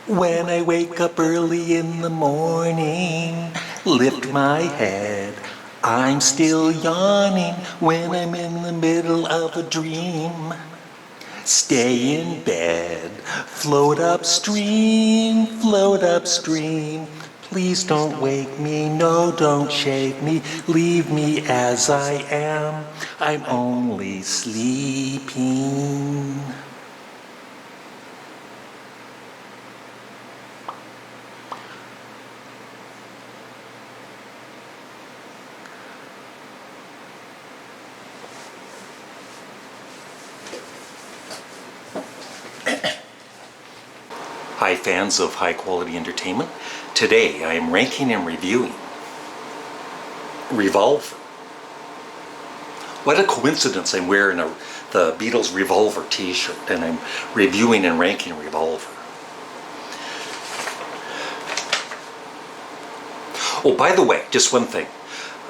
When I wake up early in the morning, lift my head, I'm still yawning when I'm in the middle of a dream. Stay in bed, float upstream, float upstream. Please don't wake me, no, don't shake me, leave me as I am. I'm only sleeping. Hi fans of high quality entertainment. Today I am ranking and reviewing Revolver. What a coincidence, I'm wearing the Beatles Revolver t-shirt and I'm reviewing and ranking Revolver. Oh, by the way, just one thing.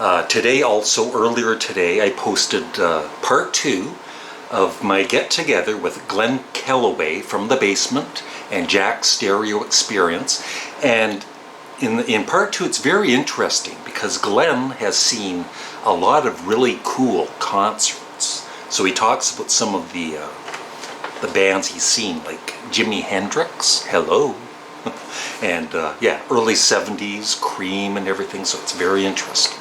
Earlier today, I posted part 2 of my get-together with Glenn Kellaway from The Basement and Jack's Stereo Experience. And in part 2, it's very interesting because Glenn has seen a lot of really cool concerts. So he talks about some of the bands he's seen, like Jimi Hendrix, hello, and early 70s, Cream and everything, so it's very interesting.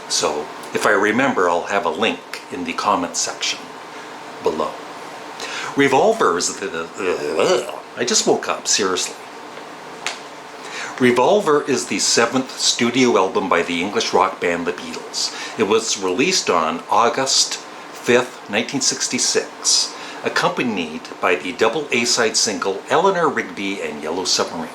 So if I remember, I'll have a link in the comment section below. Revolver is I just woke up, seriously. Revolver is the 7th studio album by the English rock band The Beatles. It was released on August 5th, 1966, accompanied by the double A-side single Eleanor Rigby and Yellow Submarine.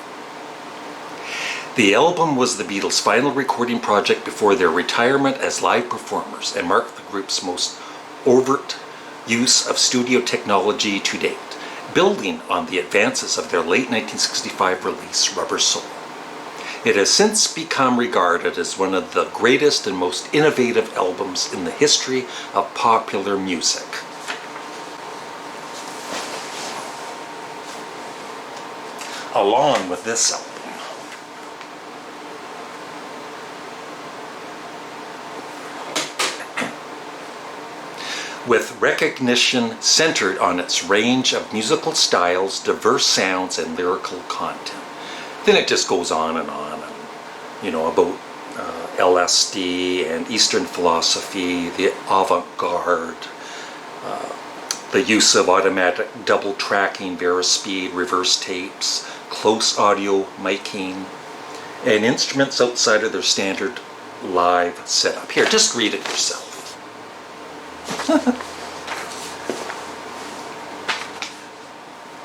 The album was the Beatles' final recording project before their retirement as live performers and marked the group's most overt use of studio technology to date, building on the advances of their late 1965 release, Rubber Soul. It has since become regarded as one of the greatest and most innovative albums in the history of popular music. Along with this album, with recognition centered on its range of musical styles, diverse sounds, and lyrical content. Then it just goes on and about LSD and Eastern philosophy, the avant-garde, the use of automatic double tracking, varispeed, reverse tapes, close audio miking, and instruments outside of their standard live setup. Here, just read it yourself.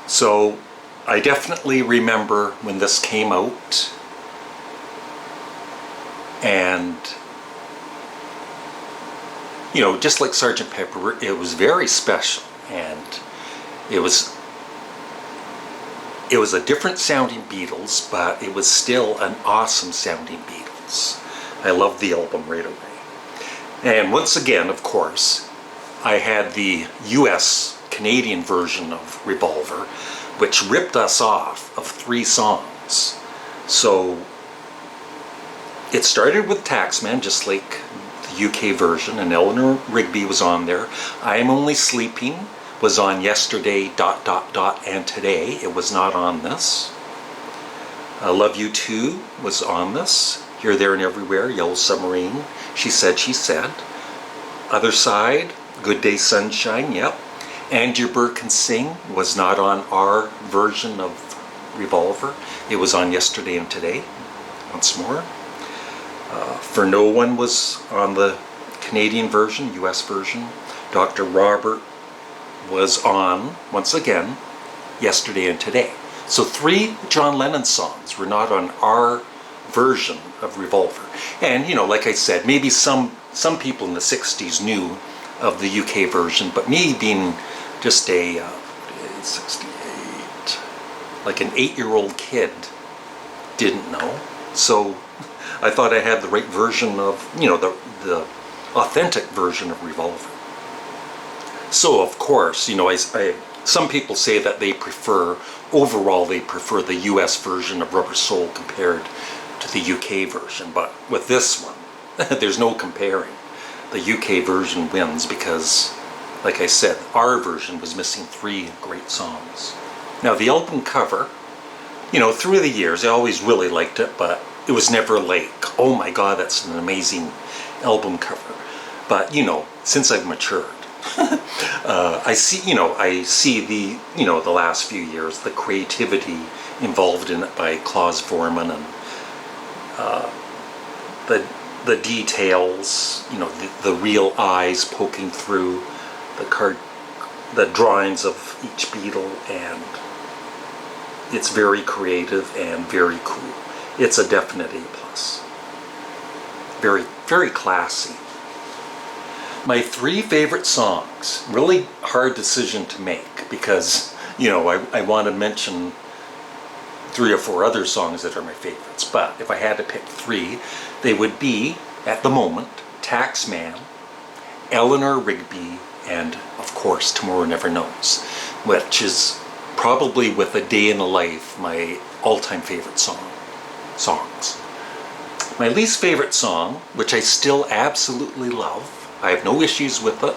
So I definitely remember when this came out, and just like Sgt. Pepper, it was very special, and it was a different sounding Beatles, but it was still an awesome sounding Beatles. I loved the album right away. And once again, of course, I had the Canadian version of Revolver, which ripped us off of 3 songs. So it started with Taxman, just like the UK version, and Eleanor Rigby was on there. I Am Only Sleeping was on Yesterday, ... and Today. It was not on this. I Love You Too was on this. Here, There, and Everywhere, Yellow Submarine, She Said, She Said. Other Side, Good Day Sunshine, yep. And Your Bird Can Sing was not on our version of Revolver. It was on Yesterday and Today, once more. For No One was on the Canadian version, US version. Dr. Robert was on, once again, Yesterday and Today. So 3 John Lennon songs were not on our version of Revolver. And, like I said, maybe some people in the 60s knew of the UK version, but me being just a 68, like an 8-year-old kid, didn't know. So I thought I had the right version of, the authentic version of Revolver. So of course, I some people say that overall they prefer the US version of Rubber Soul compared to the UK version, but with this one, there's no comparing. The UK version wins because, like I said, our version was missing 3 great songs. Now the album cover, through the years I always really liked it, but it was never like, oh my god, that's an amazing album cover. But since I've matured, I see the last few years, the creativity involved in it by Klaus Voormann, and the details, the real eyes poking through the drawings of each Beatle, and it's very creative and very cool. It's a definite A+. Very, very classy. My 3 favorite songs, really hard decision to make because, I want to mention 3 or 4 other songs that are my favorites, but if I had to pick 3, they would be, at the moment, Taxman, Eleanor Rigby, and, of course, Tomorrow Never Knows, which is probably, with A Day in the Life, my all-time favorite songs. My least favorite song, which I still absolutely love, I have no issues with it,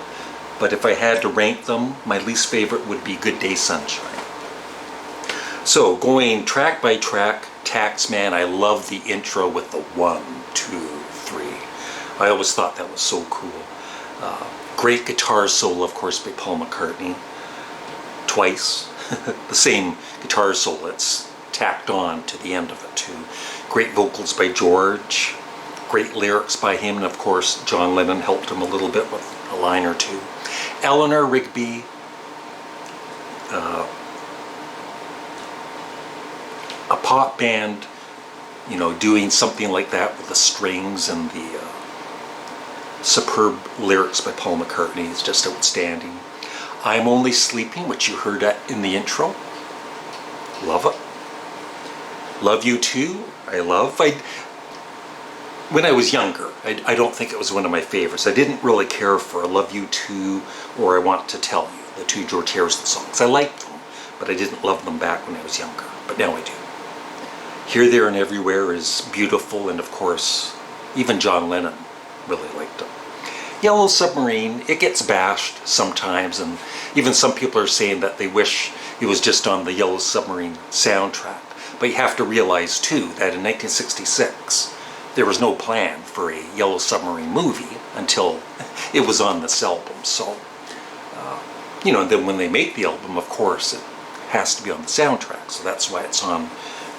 but if I had to rank them, my least favorite would be Good Day Sunshine. So going track by track, Taxman, I love the intro with the 1, 2, 3. I always thought that was so cool. Great guitar solo, of course, by Paul McCartney. Twice. The same guitar solo that's tacked on to the end of it too. Great vocals by George. Great lyrics by him, and of course John Lennon helped him a little bit with a line or 2. Eleanor Rigby, a pop band, doing something like that with the strings and the superb lyrics by Paul McCartney is just outstanding. I'm Only Sleeping, which you heard in the intro. Love it. Love You Too, I love. When I was younger, I don't think it was one of my favorites. I didn't really care for I Love You Too or I Want to Tell You, the 2 George Harrison songs. I liked them, but I didn't love them back when I was younger. But now I do. Here, There, and Everywhere is beautiful, and of course, even John Lennon really liked it. Yellow Submarine, it gets bashed sometimes, and even some people are saying that they wish it was just on the Yellow Submarine soundtrack. But you have to realize, too, that in 1966, there was no plan for a Yellow Submarine movie until it was on this album. So, and then when they make the album, of course, it has to be on the soundtrack. So that's why it's on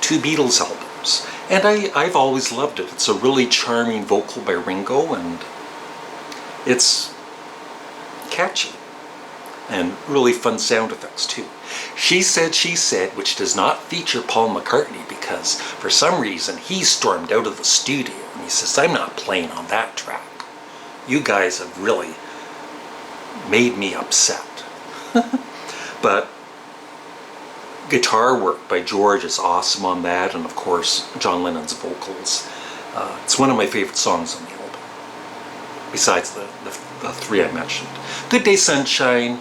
2 Beatles albums. And I've always loved it. It's a really charming vocal by Ringo, and it's catchy. And really fun sound effects too. She Said, which does not feature Paul McCartney because for some reason he stormed out of the studio and he says, I'm not playing on that track. You guys have really made me upset. But guitar work by George is awesome on that, and of course John Lennon's vocals. It's one of my favorite songs on the album, besides the 3 I mentioned. Good Day Sunshine,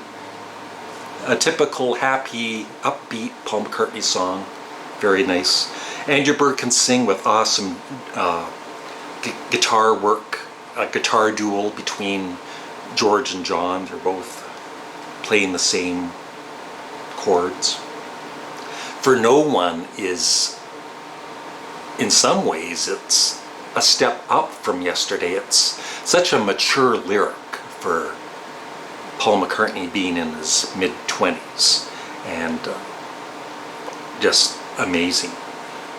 a typical happy, upbeat Paul McCartney song. Very nice. Andrew Bird Can Sing with awesome guitar work, a guitar duel between George and John. They're both playing the same chords. For No One is, in some ways, it's a step up from Yesterday. It's such a mature lyric for Paul McCartney being in his mid-20s, and just amazing.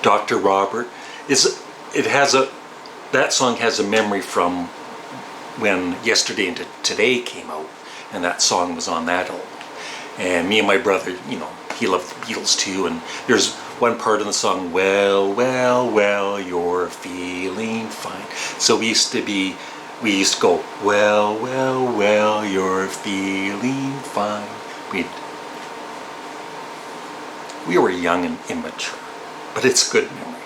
Dr. Robert that song has a memory from when Yesterday and Today came out, and that song was on that album. And me and my brother, he loved the Beatles too, and there's one part in the song, well, well, well, you're feeling fine. So we used to go, well, well, well, you're feeling fine. We were young and immature, but it's good memory.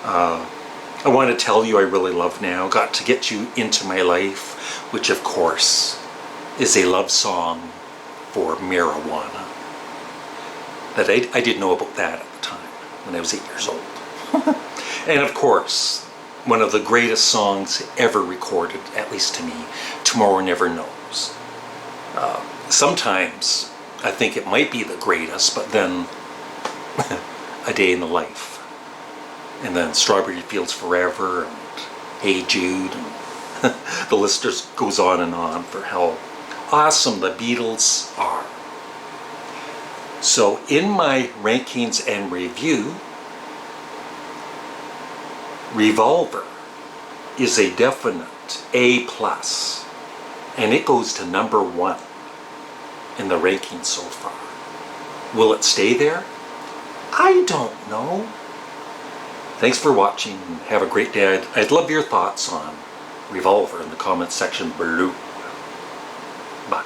I Want to Tell You I Really Love Now, Got to Get You Into My Life, which of course is a love song for marijuana. that I didn't know about that at the time when I was 8 years old. And of course, one of the greatest songs ever recorded, at least to me, Tomorrow Never Knows. Sometimes I think it might be the greatest, but then A Day in the Life, and then Strawberry Fields Forever, and Hey Jude, and the list just goes on and on for how awesome the Beatles are. So in my rankings and review, Revolver is a definite A+, and it goes to number 1 in the rankings so far. Will it stay there? I don't know. Thanks for watching. Have a great day. I'd love your thoughts on Revolver in the comments section below. Bye.